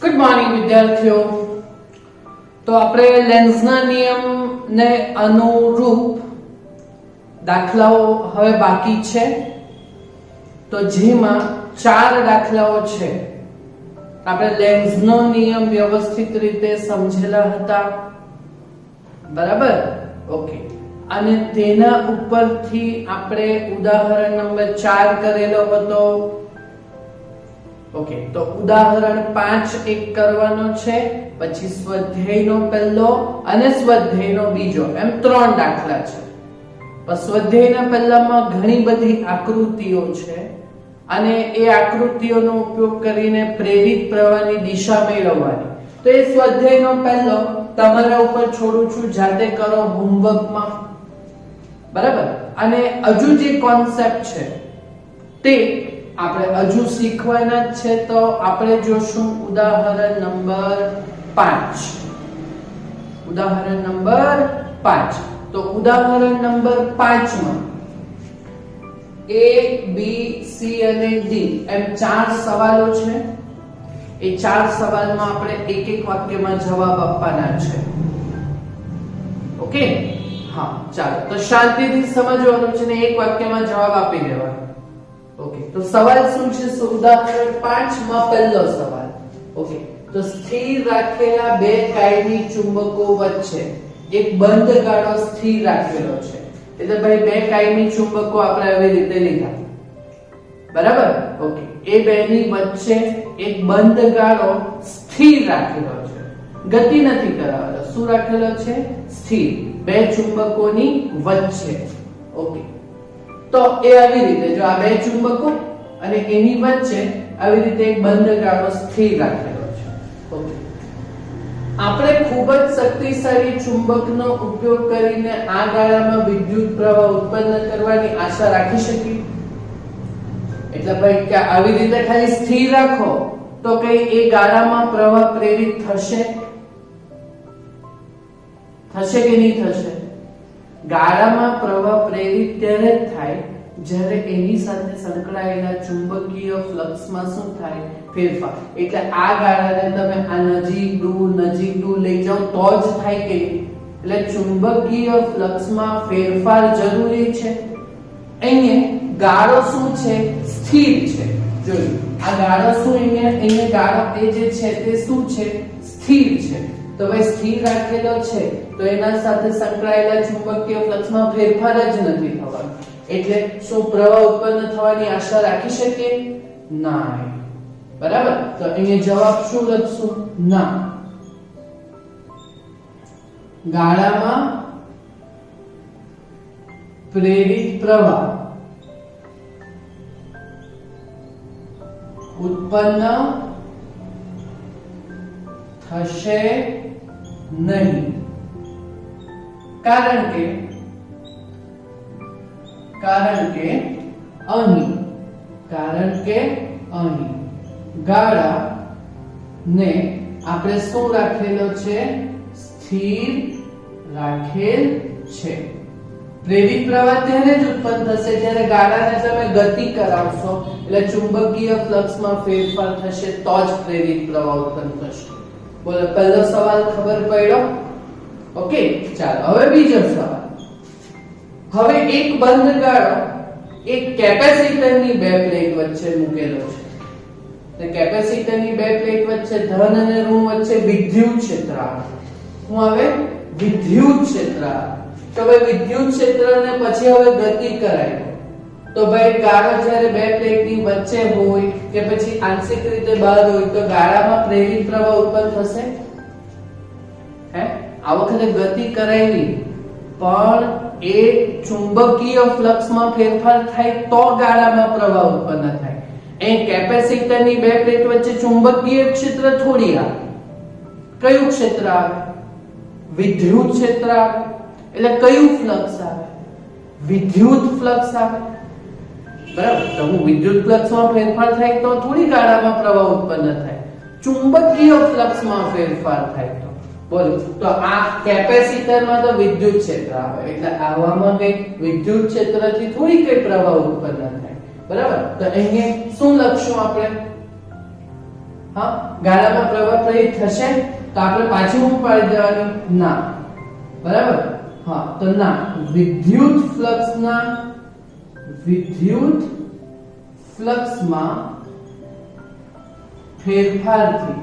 Good morning વિદ્યાર્થીઓ। તો આપણે લેન્ઝના નિયમને અનુરૂપ દાખલાઓ હવે બાકી છે। તો જેમાં 4 દાખલાઓ છે। આપણે લેન્ઝનો નિયમ વ્યવસ્થિત રીતે સમજેલા હતા, બરાબર? ઓકે। અને તેના ઉપરથી આપણે ઉદાહરણ નંબર 4 કરેલો હતો। ઓકે, તો ઉદાહરણ 5 એક કરવાનો છે, પછી સ્વાધ્યાયનો પહેલો અને સ્વાધ્યાયનો બીજો, એમ 3 દાખલા છે। પણ સ્વાધ્યાયના પહેલામાં ઘણી બધી આકૃતિઓ છે અને એ આકૃતિઓનો ઉપયોગ કરીને પ્રેરિત પ્રવાહની દિશા મેળવવાની। તો એ સ્વાધ્યાયનો પહેલો તમારા ઉપર છોડું છું, જાતે કરો હોમવર્કમાં, બરાબર? અને હજુ જે કોન્સેપ્ટ છે તે આપણે હજુ શીખવાના છે। તો આપણે જોશું ઉદાહરણ નંબર 5। ઉદાહરણ નંબર 5। તો ઉદાહરણ નંબર 5 માં A, B, C અને D એમ 4 સવાલો છે। એ 4 સવાલમાં આપણે એક એક વાક્યમાં જવાબ આપવાના છે। ઓકે, હા, ચાલો તો શાંતિથી સમજવાનું છે ને એક વાક્યમાં જવાબ આપી દેવાનો। ઓકે, તો સવાલ શું છે? ઉદાહરણ 5 માં પહેલો સવાલ। ઓકે, તો સ્થિર રાખેલા બે કાયમી ચુંબકો વચ્ચે એક બંધ ગાળો સ્થિર રાખેલો છે। એટલે ભાઈ બે કાયમી ચુંબકો આપણે આવી રીતે લીધા, બરાબર? ઓકે, એ બેની વચ્ચે એક બંધ ગાળો સ્થિર રાખેલો છે, ગતિ નથી કરાવેલો। શું રાખેલો છે? સ્થિર, બે ચુંબકોની વચ્ચે। ઓકે, તો એ આવી રીતે જો આ બે ચુંબકો અને એની વચ્ચે આવી રીતે એક બંધ ગાળો સ્થિર રાખેલો છે। ઓકે, આપણે ખૂબ જ શક્તિશાળી ચુંબકનો ઉપયોગ કરીને આ ગાળામાં વિદ્યુત પ્રવાહ ઉત્પન્ન કરવાની આશા રાખી શકીએ। એટલે ભાઈ કે આવી રીતે ખાલી સ્થિર રાખો તો કઈ એ ગાળામાં પ્રવાહ પ્રેરિત થશે કે નહીં થશે? ગાળામાં પ્રવાહ પ્રેરિત ત્યારે થાય જ્યારે એની સાથે સંકળાયેલા ચુંબકીય ફ્લક્સમાં શું થાય? ફેરફાર। એટલે આ ગાળાને તમે આ નજીક દૂર લઈ જાઓ તો જ થાય કે એટલે ચુંબકીય ફ્લક્સમાં ફેરફાર જરૂરી છે। અહીંયા ગાળો શું છે? સ્થિર છે। જોયું, આ ગાળો શું અહીંયા ગાળો એ જે છે તે શું છે? સ્થિર છે। તો ભાઈ સ્થિર રાખેલો છે તો એના સાથે સંકળાયેલા ચુંબકીય ફ્લક્સમાં ફેરફાર જ નથી થવાનો। એટલે શું પ્રવાહ ઉત્પન્ન થવાની આશા રાખી શકીએ? ના, બરાબર? તો અહીંયા જવાબ શું લખશું? ના। ગાળામાં પ્રેરિત પ્રવાહ ઉત્પન્ન થશે નહીં, કારણ કે અહીં ગાળા ને આપણે શું રાખેલો છે? સ્થિર રાખેલ છે। પ્રેરિત પ્રવાહ ત્યારે જ ઉત્પન્ન થશે જ્યારે ગાળાને તમે ગતિ કરાવશો, એટલે ચુંબકીય ફ્લક્સમાં ફેરફાર થશે તો જ પ્રેરિત પ્રવાહ ઉત્પન્ન થશે। બોલો, પહેલો સવાલ ખબર પડ્યો? ઓકે, ચાલો હવે બીજો સવાલ। હવે એક બંધ ગાળો એક કેપેસિટરની બે પ્લેટ વચ્ચે મૂકેલો છે। તો કેપેસિટરની બે પ્લેટ વચ્ચે ધન અને ઋણ વચ્ચે વિદ્યુત ક્ષેત્ર આવે। શું આવે? વિદ્યુત ક્ષેત્ર આવે। તો ભાઈ વિદ્યુત ક્ષેત્રને પછી હવે ગતિ કરાય તો ભાઈ ગાળો જ્યારે બે પ્લેટની વચ્ચે હોય કે પછી આંશિક રીતે બહાર હોય તો ગાળામાં પ્રેરિત પ્રવાહ ઉત્પન્ન થશે? હે, આ વખતે ગતિ કરાયેલી પણ એ ચુંબકીય ફ્લક્સમાં ફેરફાર થાય તો ગાળામાં પ્રવાહ ઉત્પન્ન થાય। એ કેપેસિટરની બે પ્લેટ વચ્ચે ચુંબકીય ક્ષેત્ર થોડી આવે। કયું ક્ષેત્ર આવે? વિદ્યુત ક્ષેત્ર આવે। એટલે કયું ફ્લક્સ આવે? વિદ્યુત ફ્લક્સ આવે, બરાબર? તો હું વિદ્યુત ફ્લક્સમાં ફેરફાર થાય તો થોડી ગાળામાં પ્રવાહ ઉત્પન્ન થાય, ચુંબકીય ફ્લક્સમાં ફેરફાર થાય તો બોલો। તો આ કેપેસિટરમાં તો વિદ્યુત ક્ષેત્ર આવે એટલે આવામાં કઈ વિદ્યુત ક્ષેત્રથી થોડી કઈ પ્રવાહ ઉત્પન્ન થાય, બરાબર? તો અહીંયા શું લખશું આપણે? હા, ગાળામાં પ્રવાહ પ્રેરિત થશે તો આપણે પાછું પાડી દેવાની ના. બરાબર? હા, તો ના, વિદ્યુત ફ્લક્સમાં ફેરફારથી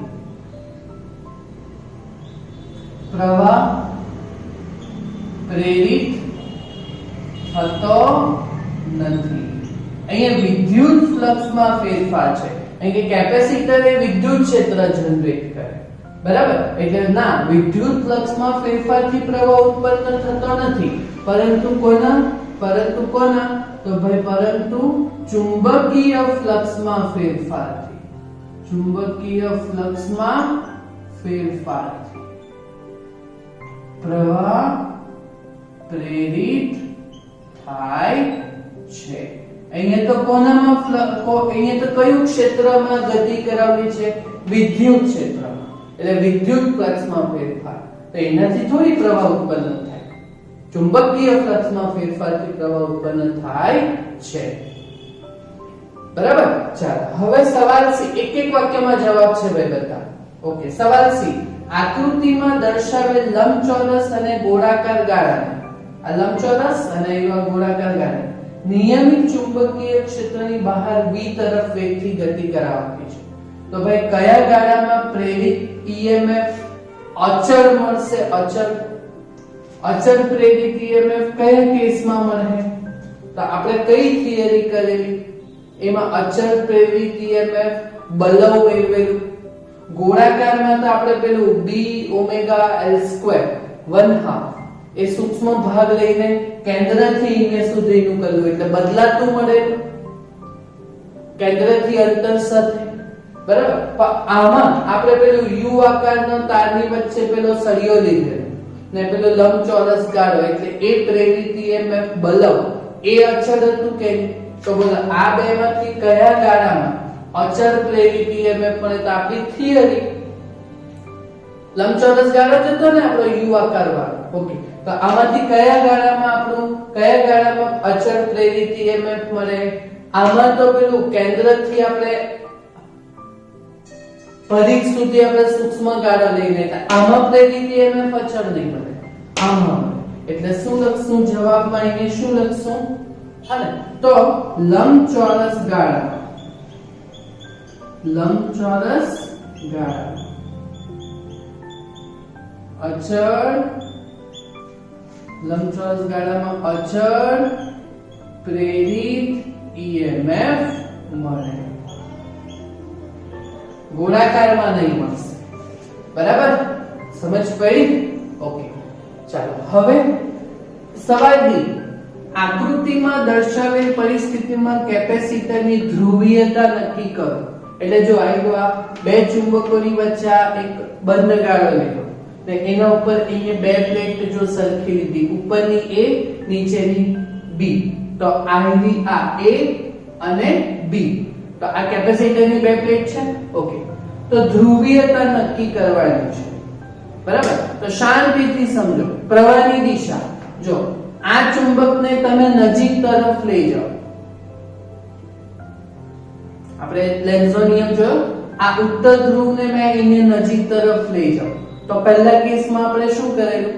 પ્રવાહ પ્રેરિત થતો નથી. અહીંયા વિદ્યુત ફ્લક્સમાં ફેરફાર છે. અહીં કે કેપેસિટર એ વિદ્યુત ક્ષેત્ર જનરેટ કરે. બરાબર? એટલે ના, વિદ્યુત ફ્લક્સમાં ફેરફારથી પ્રવાહ ઉત્પન્ન થતો નથી, પરંતુ કોના તો ભાઈ પરંતુ ચુંબકીય ફ્લક્સમાં ફેરફારથી. ચુંબકીય ફ્લક્સમાં ફેરફારથી પ્રવાહ પ્રેરિત થાય છે. અહીંયા તો અહીંયા તો કયું ક્ષેત્રમાં ગતિ કરાવવી છે? વિદ્યુત ક્ષેત્રમાં. એટલે વિદ્યુત ફ્લક્સમાં ફેરફાર. તો એનાથી થોડી પ્રવાહ ઉત્પન્ન થાય. ચુંબકીય ફ્લક્સમાં ફેરફારથી પ્રવાહ ઉત્પન્ન થાય છે. બરાબર? ચાલો હવે સવાલ સી. એક એક વાક્યમાં જવાબ છે ભાઈ બધા. ઓકે, સવાલ સી. આકૃતિમાં દર્શાવેલ લંબચોરસ અને ગોળાકાર ગાળાને, આ લંબચોરસ અને એવા ગોળાકાર ગાળા નિયમિત ચુંબકીય ક્ષેત્રની બહાર v તરફ વેગથી ગતિ કરાવવાની છે. તો ભાઈ કયા ગાળામાં પ્રેરિત EMF અચળ મળશે? અચળ પ્રેરિત EMF કયા કેસમાં મળે? તો આપણે કઈ થિયરી કરેલી? એમાં અચળ પ્રેરિત EMF બલવ મેળવેલું. ગોળાકારમાં તો આપણે પેલું b ઓમેગા l2 1/2 એ સૂક્ષ્મ ભાગ લઈને કેન્દ્રથી ઇને સુધીનું કર્યું એટલે બદલાતું મળેલું કેન્દ્રથી અંતર સાથે. બરાબર? પણ આમાં આપણે પેલું u આકારનો તારની વચ્ચે પેલો સળિયો લીધેલો ને પેલો લંબચોરસ ગાળો એટલે એ પ્રેરિત EMF બલવ એ અચળ હતું કે? તો બોલો આ બેમાંથી કયા ગાળામાં અચળ પ્રેરિત EMF મળે? તો આપણી થિયરી લંબચોરસ ગાળો જ હતો ને આપણો u આકાર વાળો. ઓકે, તો આમાંથી કયા ગાળામાં અચળ પ્રેરિત EMF મળે? આમાં તો પેલું કેન્દ્રથી આપણે પરિઘ સુધી આપણે સૂક્ષ્મ ગાળો લઈને આમાં પ્રેરિત EMF અચળ નહીં મળે, આમાં. એટલે શું લખશું જવાબમાં? અહીંયા શું લખશું? હાલે તો લંબચોરસ ગાળા અચળ, લંબચોરસ ગાળામાં અચળ પ્રેરિત EMF મળે, ગોળાકારમાં નહીં મળશે. બરાબર? સમજ પડી? ઓકે, ચાલો હવે સવાલ બી. આકૃતિમાં દર્શાવેલ પરિસ્થિતિમાં કેપેસિટરની ધ્રુવીયતા નક્કી કરો. એટલે જો આ બે ચુંબકોની વચ્ચે એક બંધ ગાળો લીધો ને એના ઉપર અહીંયા બે પ્લેટ જો સરખી લીધી, ઉપરની A નીચેની B, તો આ A અને B, તો આ કેપેસિટરની બે પ્લેટ છે. ઓકે, તો ધ્રુવીયતા નક્કી કરવાની છે. બરાબર? તો શાંતિથી સમજો. પ્રવાહની દિશા જો આ ચુંબકને તમે નજીક તરફ લઈ જાઓ. આપણે લેન્ઝનો નિયમ જોયો. આ ઉત્તર ધ્રુવને મેં એને નજીક તરફ લઈ જાઉં તો પહેલા કેસમાં આપણે શું કરેલું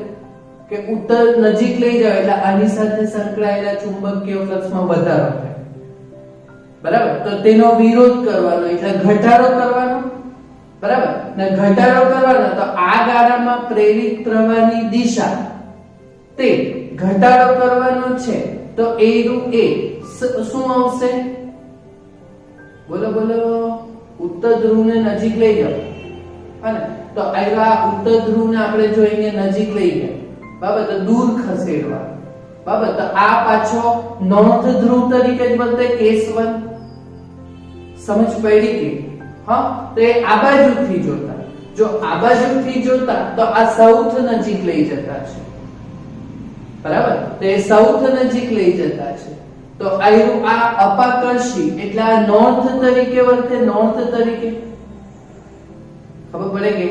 કે ઉત્તર નજીક લઈ જાવ એટલે આની સાથે સંકળાયેલા ચુંબકીય ફ્લક્સમાં વધારો થાય. બરાબર? તો તેનો વિરોધ કરવાનો એટલે ઘટાડો કરવાનો. બરાબર? ને ઘટાડો કરવાનો તો આ ગાળામાં પ્રેરિત પ્રવાહની દિશા તે ઘટાડો કરવાનો છે. તો a નું a શું આવશે? બોલો બોલો. ઉત્તર ધ્રુવને નજીક લઈ જાઓ. અને તો આ ઉત્તર ધ્રુવને આપણે જોઈને નજીક લઈ ગયા. બરાબર? તો દૂર ખસેડવા. બરાબર? તો આ પાછો નોર્થ ધ્રુવ તરીકે જ બનતે કેસ 1. સમજ પડી કે? હા, તો એ આ બાજુથી જોતા. જો આ બાજુથી જોતા તો આ સાઉથ નજીક લઈ જતા છે. બરાબર? તો એ સાઉથ નજીક લઈ જતા છે. તો આ અપાકર્ષી એટલે આ નોર્થ તરીકે વર્તે. નોર્થ તરીકે ખબર પડે કે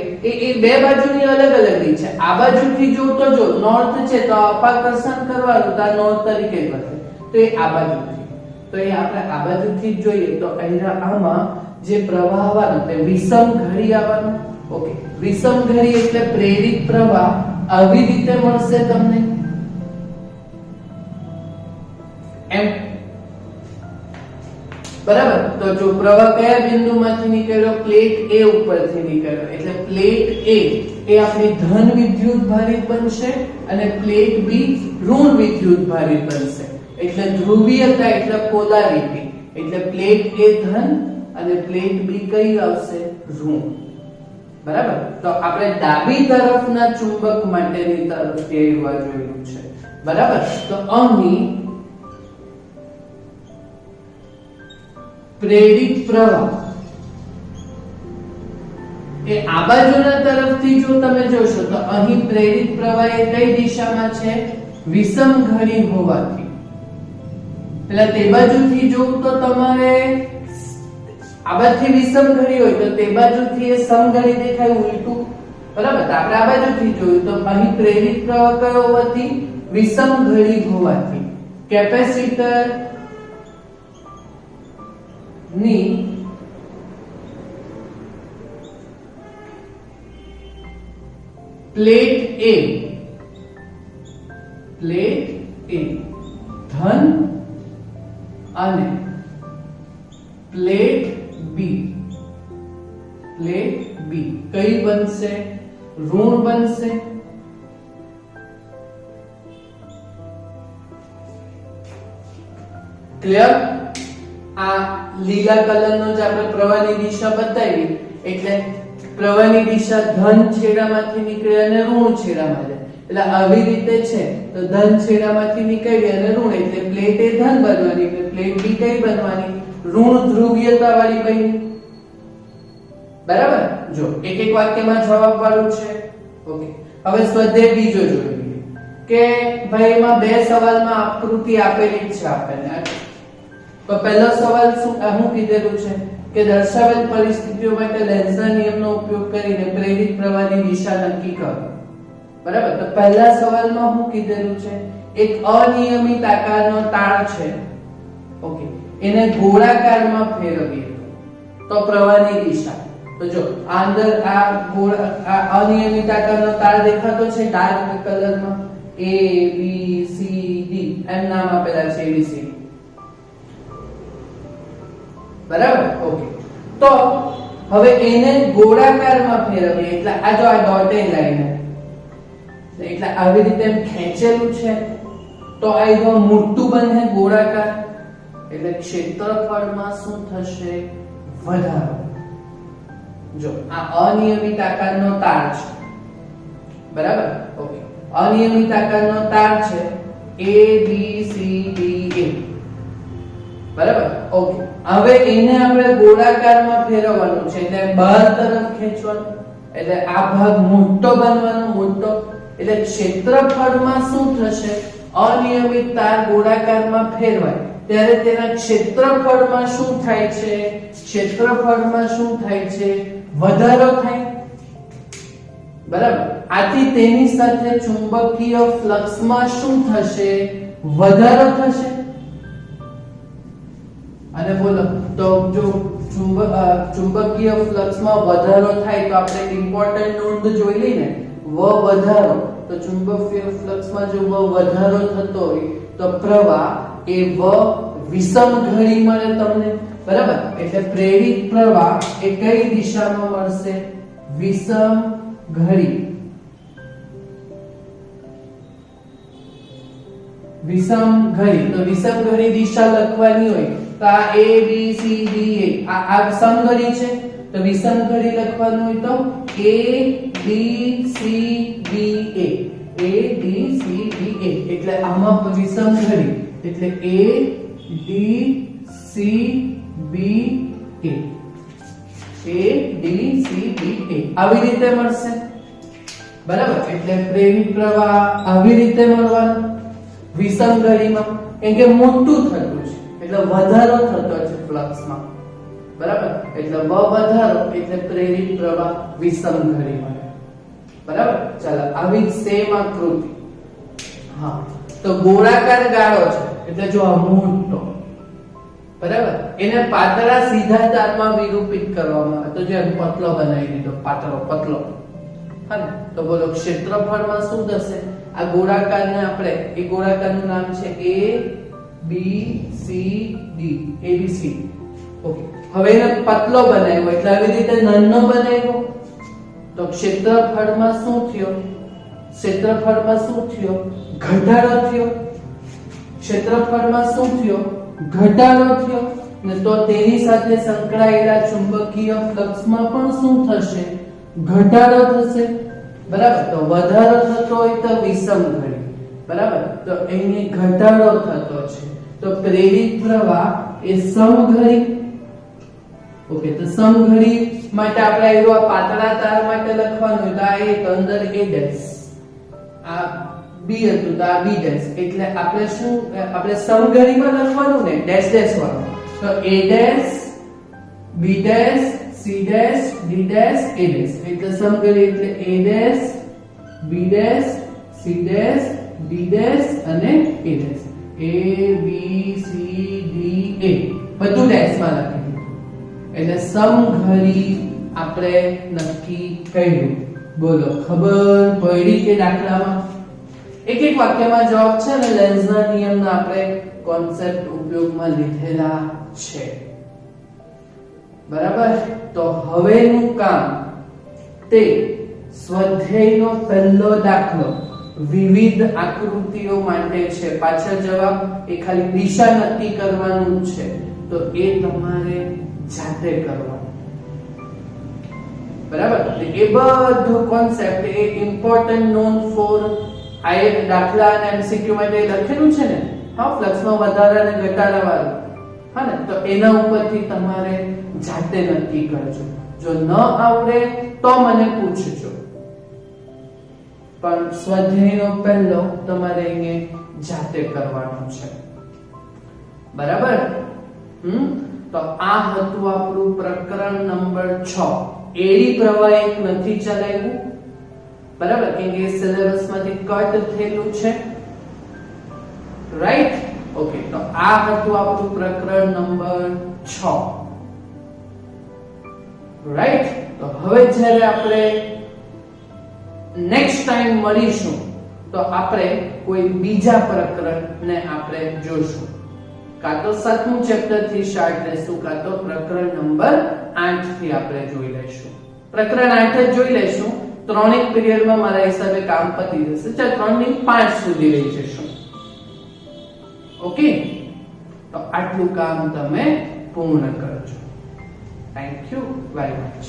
એ બે બાજુની અલગ અલગ રીત છે. આ બાજુથી જો તો જો નોર્થ છે તો અપાકર્ષણ કરવાનું તો આ નોર્થ તરીકે જ વર્તે. તો એ આ બાજુથી, તો એ આપણે આ બાજુથી જોઈએ તો આમાં જે પ્રવાહ આવવાનો તે વિષમ ઘડી આવવાનો. ઓકે, વિષમ ઘડી એટલે પ્રેરિત પ્રવાહ આવી રીતે મળશે તમને એમ. બરાબર. તો જો પ્રવાહ કયા બિંદુમાંથી નીકળ્યો? પ્લેટ A ઉપરથી નીકળ્યો એટલે પ્લેટ A એ આપણી ધન વિદ્યુત ભારિત બનશે અને પ્લેટ B ઋણ વિદ્યુત ભારિત બનશે. એટલે ધ્રુવીયતા એટલે પોલારિટી એટલે પ્લેટ A ધન અને પ્લેટ B કઈ આવશે? ઋણ. બરાબર. તો આપણે ડાબી તરફના ચુંબક માટેની તરફ જોવા જોયું છે. બરાબર. તો અહીં પ્રેરિત પ્રવાહ એ આ બાજુના તરફથી જો તમે જોશો તો અહીં પ્રેરિત પ્રવાહ એ કઈ દિશામાં છે? વિષમ ઘડી હોવાથી. એટલે તે બાજુથી જોવું તો તમારે આ બાજુથી વિષમ ઘડી હોય તો તે બાજુથી એ સમઘડી દેખાય ઉલટું. બરાબર. તો આપણે આ બાજુથી જોયું તો અહીં પ્રેરિત પ્રવાહ કયો હોવાથી? વિષમ ઘડી હોવાથી કેપેસિટર ની પ્લેટ A ધન અને પ્લેટ B કઈ બનશે? ઋણ બનશે. ક્લિયર? આ લીલા કલરનો જે આપણે પ્રવાહની દિશા બતાવી એટલે પ્રવાહની દિશા ધન છેડામાંથી નીકળે અને ઋણ છેડામાં જાય. એટલે આવી રીતે છે તો ધન છેડામાંથી નીકળી અને ઋણ એટલે પ્લેટ એ ધન બનવાની એટલે પ્લેટ B કઈ બનવાની? ઋણ ધ્રુવીયતા વાળી બની. બરાબર. જો એક એક વાક્યમાં જવાબ વાળું છે. ઓકે, હવે સ્વાધ્યાય બીજો જોઈએ કે ભાઈ એમાં બે સવાલમાં આકૃતિ આપેલી છે આપણને. તો પહેલો સવાલ શું કીધેલું છે કે દર્શાવેલ પરિસ્થિતિઓ માટે લેન્ઝના નિયમનો ઉપયોગ કરીને પ્રેરિત પ્રવાહની દિશા નક્કી કરો. બરાબર. તો પહેલા સવાલમાં શું કીધેલું છે? એક અનિયમિત આકારનો તાર છે. ઓકે, એને ગોળાકારમાં ફેરવીએ તો પ્રવાહની દિશા. તો જો આ અંદર આ અનિયમિત આકારનો તાર દેખાતો છે ડાર્ક કલરમાં. A B C D એમ નામ આપેલા છે ABCD. બરાબર. ઓકે, તો હવે એને ગોળાકારમાં ફેરવીએ એટલે આ જો આ ડોટેડ લાઈન એટલે આવી રીતે ખેંચેલું છે તો આ એકદમ મોટું બને ગોળાકાર એટલે ક્ષેત્રફળમાં શું થશે? વધારો. જો આ અનિયમિત આકારનો તાર છે. બરાબર. ઓકે, અનિયમિત આકારનો તાર છે A B C D A. બરાબર. ઓકે, હવે એને આપણે ગોળાકારમાં ફેરવવાનું છે એટલે બહાર તરફ ખેંચવાનું એટલે આ ભાગ મોટો બનવાનો. મોટો એટલે ક્ષેત્રફળમાં શું થશે? અનિયમિત તાર ગોળાકારમાં ફેરવાય ત્યારે તેના ક્ષેત્રફળમાં શું થાય છે? ક્ષેત્રફળમાં શું થાય છે? વધારો થાય. બરાબર. આથી તેની સાથે ચુંબકીય ફ્લક્સમાં શું થશે? વધારો થશે. અને બોલો તો જો ચુંબકીય ફ્લક્સમાં વધારો થાય તો આપણે ઇમ્પોર્ટન્ટ નોંધ જોઈ લઈને વધારો. તો ચુંબકીય ફ્લક્સમાં જો વધારો થતો હોય તો પ્રવાહ એ વિષમ ઘડી મળે તમને. બરાબર. એટલે પ્રેરિત પ્રવાહ એ કઈ દિશામાં મળશે? વિષમ ઘડી. વિષમ ઘડી. તો વિષમ ઘડી દિશા લખવાની હોય તો આ A B C D A આ સમઘડી છે તો વિષમ ઘડી લખવાનું હોય તો A B C D A એટલે આમાં વિષમ ઘડી એટલે A D C B A આવી રીતે મળશે. બરાબર. એટલે પ્રેરિત પ્રવાહ આવી રીતે મળવાનો વિષમ ઘડીમાં કેમ કે મોટું થતું છે એટલે વધારો થતો છે ફ્લક્સમાં. બરાબર. એટલે વધારો એટલે પ્રેરિત પ્રવાહ વિષમ ઘડી મળે. બરાબર. ચાલો આવી સેમ આકૃતિ. હા, તો ગોળાકાર ગાળો છે એટલે જો આ મોટો બરાબર, એને પાતળા સીધા તારમાં વિરૂપિત કરવામાં આવે તો જેમ પતલો બનાવી દીધો, પાતળો પતલો. હા ને, તો બોલો ક્ષેત્રફળમાં શું થશે? આ ગોળાકારને આપણે, એ ગોળાકારનું નામ છે A B C D, ABC. Okay, હવે એને પતલો બનાવ્યો એટલે આવી રીતે નાનો બનાવ્યો તો ક્ષેત્રફળમાં શું થયો? ક્ષેત્રફળમાં શું થયો? ઘટાડો થયો. ક્ષેત્રફળમાં શું થયો? ઘટાડો થયો. ને તો તેની સાથે સંકળાયેલા ચુંબકીય ફ્લક્સમાં પણ શું થશે? ઘટાડો થશે. બરાબર, તો વધારો થતો હોય તો વિષમ ઘડી, બરાબર, તો અહીં ઘટાડો થતો છે તો પ્રેરિત પ્રવાહ એ સમઘડી. ઓકે, તો સમઘડી માટે આપણે આવ્યો પાતળા તાર માટે લખવાનું હોય તો આ એક અંદર A ડેશ, આ B હતું તો આ B ડેશ, એટલે આપણે શું, આપણે સમઘડીમાં લખવાનું ને ડેશ ડેશ વાળું, તો A dash B dash C dash D dash A dash, એટલે સમઘડી એટલે A dash B dash C dash D dash અને A dash, A B C D A બધું ડેશમાં લખી દીધું એટલે સમઘડી આપણે નક્કી કર્યું. બોલો ખબર પડી કે દાખલામાં એક એક વાક્યમાં જવાબ છે ને લેન્ઝના નિયમના આપણે કોન્સેપ્ટ ઉપયોગમાં લીધેલા છે. બરાબર, તો હવેનું કામ તે સ્વાધ્યાયનો પહેલો દાખલો વિવિધ આકૃતિઓ માટે છે. પાછળ જવાબ એ ખાલી દિશા નક્કી કરવાનું છે તો એ તમારે જાતે કરવાનું. બરાબર, એ બધું concept A important known for આ દાખલા અને એમસીક્યુ માટે લખેલું છે ને, હા, ફ્લક્સમાં વધારા અને ઘટાડા વાળું, હા ને, તો એના ઉપરથી તમારે જાતે નક્કી કરજો. જો ન આવડે તો મને પૂછજો, પણ સ્વાધ્યાયનો પહેલો તમારે અહીંયા જાતે કરવાનું છે. બરાબર, તો આ હતું આપણું પ્રકરણ નંબર 6. એડી પ્રવાહ એક નથી ચલાવ્યું, બરાબર, કેમ કે સિલેબસ માંથી કટ થયેલું છે, રાઈટ? ઓકે, તો આ હતું આપણું પ્રકરણ નંબર 6, રાઈટ? તો હવે જ્યારે આપણે નેક્સ્ટ ટાઈમ મળીશું તો આપણે કોઈ બીજા પ્રકરણને આપણે જોશું. કાં તો 7મું ચેપ્ટર થી સ્ટાર્ટ લેશું, કાં તો પ્રકરણ નંબર 8 થી આપણે જોઈ લઈશું. પ્રકરણ 8 જ જોઈ લઈશું. 3 પીરિયડમાં મારા હિસાબે કામ પતી જશે. ચાલ 3 ની 5 સુધી લઈ જશું. ઓકે, તો આટલું કામ તમે પૂર્ણ કરજો. Thank you very much.